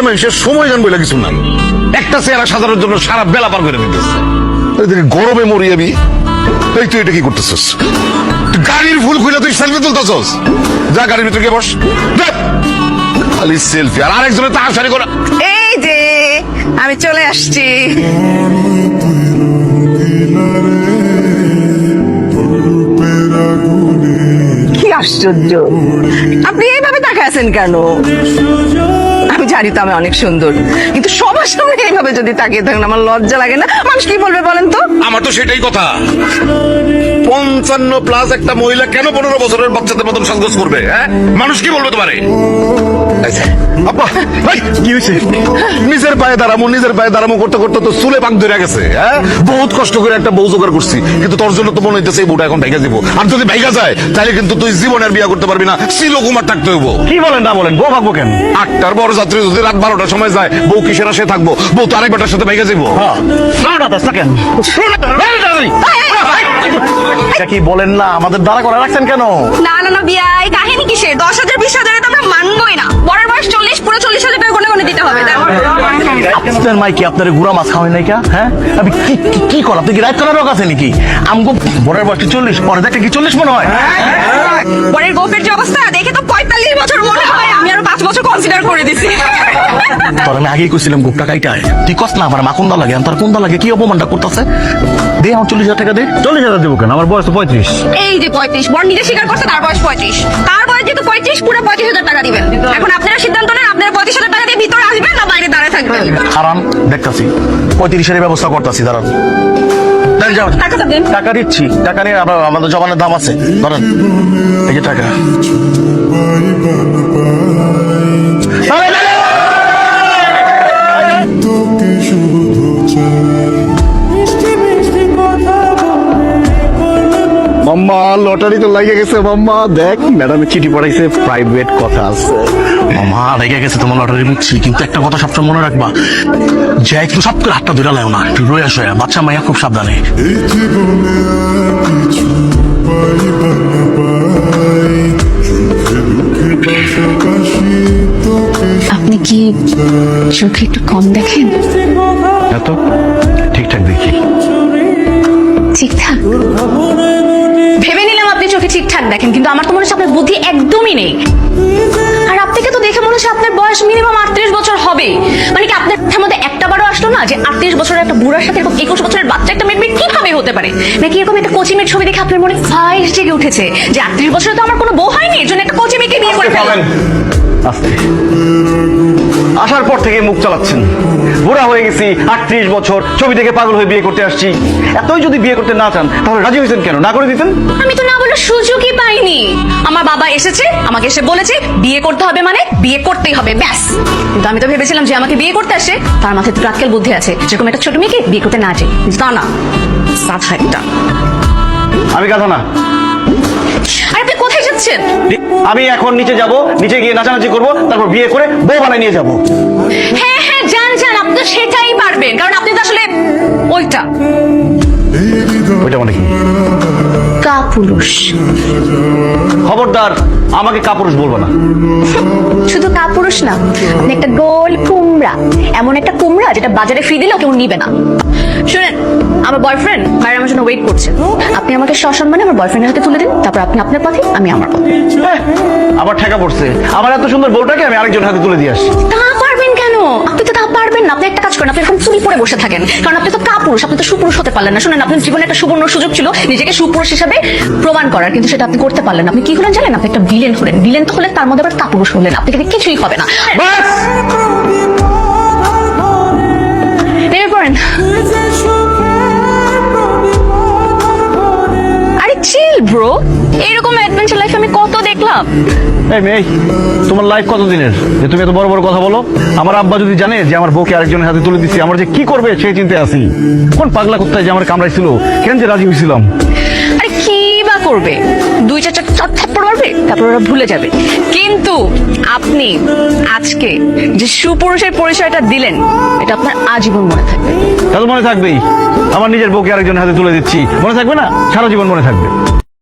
মানুষের সময় জানবো এটা কিছু নাই, একটা চেহারা সাজানোর জন্য সারা বেলা পার করে দিতেছে। গরমে মরি আমি। এই তুই এটা কি করতেছিস? গাড়ির ফুল খুলে তুই সেলফি তুলতেছস? যা গাড়ির ভিতরে গিয়ে বস। খালি সেলফি আর আরেকজনের তাড়াতাড়ি করা। এই যে আমি চলে আসছি। কি আশ্চর্য, আপনি এইভাবে তাকায় আছেন কেন? আমি জানি তো আমি অনেক সুন্দর, কিন্তু সবার সামনে এইভাবে যদি তাকিয়ে থাকেন আমার লজ্জা লাগে না? মানুষ কি বলবে বলেন তো? আমার তো সেটাই কথা। 55+ একটা মহিলা কেন 15 বছরের বাচ্চাদের মতন সাজগোজ করবে? হ্যাঁ, মানুষ কি বলবে তোমারে? আব্বা ভাই কি হয়েছে? নিজের পায়ে দাঁড়ামো করতে করতে তো চুলে পাক ধরে গেছে। হ্যাঁ, বহুত কষ্ট করে একটা বউ জোগাড় করছি, কিন্তু তোর জন্য তো মনে হইতেছে এই বউটা এখন ভেঙে যাবো। আর যদি ভেঙে যায় তাহলে কিন্তু তুই জীবনের বিয়ে করতে পারবি না, চিরকুমার থাকতে হইব। কি বলেন না বলেন, বউ ভাববো কেন? 8টার বড় যাত্রী যদি রাত 12টার সময় যায়, বউ কিসের আসে থাকবো? বউ তো আরেকবারটার সাথে ভেঙে যাবো। কেন কি বলেন না, আমাদের দাঁড়া করে রাখছেন কেন? না না না বিয়াই, কাহিনী কিসের? 10,000 20,000 তো আমরা মানবই না। বড়ের বয়স 40, পুরো 40,000 টাকা গুনে দিতে হবে। আপনার মাই কি আপনার গুড়া মাছ খাওয়াই নাই? হ্যাঁ, আমি কি কর? আপনি কি রাইট করার রোগ আছে নাকি? আমগো বড়ের বয়স 40, পরে দেখে কি 40 মনে হয়? বরের গোপের যে অবস্থা দেখে তো 45 বছর মনে হয়। আমি আরো 5 বছর কনসিডার করে দিছি। তোর আমি আগেই কইছিলাম গোপটা কাইটায়, তুই কস না আমার মা কোনটা লাগে, তোর কোনটা লাগে? কি অপমানটা করতেছে? দে আমার 40,000 টাকা দে। 40,000 দেবো কেন? আমার বয়স তো 35। এই যে 35, বর নিজে স্বীকার করছে তার বয়স 35। তার বয়স যেহেতু 35, পুরো 35,000 টাকা দিবেন। এখন আপনারা সিদ্ধান্ত নেন, আপনারা 35,000 টাকা দিয়ে ভিতরে আসবেন না বাইরে দাঁড়ায় থাকবেন। হারাম দেখতাছি, 35-এর ব্যবস্থা করতেছি, দাঁড়ান। টাকাটা দেন। টাকা দিচ্ছি, টাকা নিয়ে আমাদের জবানের দাম আছে, ধরেন এই যে টাকা। মাম্মা লটারি তো লাগে গেছে। মাম্মা দেখ, ম্যাডামে চিঠি পড়াইছে, প্রাইভেট কথা আছে। মামা লেগে গেছে তোমার লটারি বুঝছি, কিন্তু একটা কথা সবসময় মনে রাখবা, যে একটু সব করে হাতটা ধরে লাও না, একটু রয়ে আসো। বাচ্চা মাইয়া খুব সাবধানে। আপনি কি চোখে একটু কম দেখেন? এত ঠিকঠাক দেখি। ঠিকঠাক ভেবে নিলাম আপনি চোখে ঠিকঠাক দেখেন, কিন্তু আমার তো মনে হচ্ছে আপনার বুদ্ধি একদমই নেই। আর আপনাকে তো দেখে মনে হচ্ছে আপনার বয়স মিনিমাম 38 বছর হবে। মানে কি আপনার মাথার মধ্যে একটা বারও আসলো না যে 38 বছরের একটা বুড়ার সাথে এরকম 21 বছরের বাচ্চা একটা মেয়ে কিভাবে হতে পারে? নাকি এরকম একটা কোচি মেয়ের ছবি দেখে আপনার মনে ফাইস জেগে উঠেছে যে 38 বছরে তো আমার কোনো বউ হয়নি, এর জন্য একটা কোচি মেয়েকে বিয়ে করে ফেলেন? আস্তে আসার পর থেকে মুখ চালাচ্ছেন। বুড়া হয়ে গেছি, 38 বছর, ছবি দেখে পাগল হয়ে বিয়ে করতে আসছি। এতই যদি বিয়ে করতে না চান তাহলে রাজি হয়েছেন কেন? না করে দিতেন। আমি তো না বলার সুযোগই পাইনি। আমার বাবা এসেছে, আমাকে এসে বলেছে বিয়ে করতে হবে মানে বিয়ে করতেই হবে, ব্যাস। কিন্তু আমি তো ভেবেছিলাম যে আমাকে বিয়ে করতে আসে তার মাথায় তো প্রাক্কেল বুদ্ধি আছে, যেরকম একটা ছোট মেয়েকে বিয়ে করতে না চাই। তা না, সাথা একটা। আমি গাধা না। আর আপনি কোথায় যাচ্ছেন? আমি এখন নিচে যাব, নিচে গিয়ে নাচানাচি করব, তারপর বিয়ে করে বউ বানায় নিয়ে যাব। হ্যাঁ হ্যাঁ, যান যান, আপনি তো সেটাই পারবেন, কারণ আপনি তো আসলে ওইটা ওইটা মানে কি? কাপুরুষ। খবরদার আমাকে কাপুরুষ বলবো না। শুধু কাপুরুষ না, আপনি একটা গোল কুমড়া, এমন একটা কুমড়া যেটা বাজারে ফ্রি দিলেও কেউ নিবে না। শুনেন, আমার বয়ফ্রেন্ড বাইরে আমার জন্য ওয়েট করছে। আপনি আমাকে সসম্মানে আমার বয়ফ্রেন্ডের হাতে তুলে দিন, তারপর আপনি আপনার পথে, আমি আমার পথে। আবার ঠেকা পড়ছে। আমার এত সুন্দর বউটাকে আমি আরেকজন হাতে তুলে দিয়ে আসি। তা পারবেন কেন? আপনি তো তা পারবেন না। আপনি একটা কাজ করেন, আপনি এখন চুরি পরে বসে থাকেন, কারণ আপনি তো কাপুরুষ, আপনি তো সুপুরুষ হতে পারলেন না। শুনেন, আপনার জীবনে একটা সুবর্ণ সুযোগ ছিল নিজেকে সুপুরুষ হিসাবে প্রমাণ করার, কিন্তু সেটা আপনি করতে পারলেন না। আপনি কি হলেন জানেন? আপনি একটা ভিলেন হলেন। ভিলেন তো হলেন, তার মধ্যে আবার কাপুরুষ হলেন। আপনি কিন্তু কিছুই হবে না। বাস, নেমে পড়েন। আরে চিল ব্রো, এইরকম অ্যাডভেঞ্চার লাইফ আমি কত দেখলাম। এই মেয়ে, তোমার লাইফ কত দিনের যে তুমি এত বড় বড় কথা বলো? আমার আব্বা যদি জানে যে আমার বউকে আরেকজনের হাতে তুলে দিচ্ছি, আমার যে কি করবে সেই চিন্তায় আছি। কোন পাগলা কুত্তায় যে আমার কামড়াইছিল, কেন যে রাজি হয়েছিলাম। আরে কি বা করবে, 2-4 থাপ্পড় মারবে, তারপর ওরা ভুলে যাবে। কিন্তু আপনি আজকে যে সুপুরুষের পরিচয়টা দিলেন, এটা আপনার আজীবন মনে থাকবে। তা তো মনে থাকবেই। আমার নিজের বউকে আরেকজনের হাতে তুলে দিচ্ছি, মনে থাকবে না? সারা জীবন মনে থাকবে।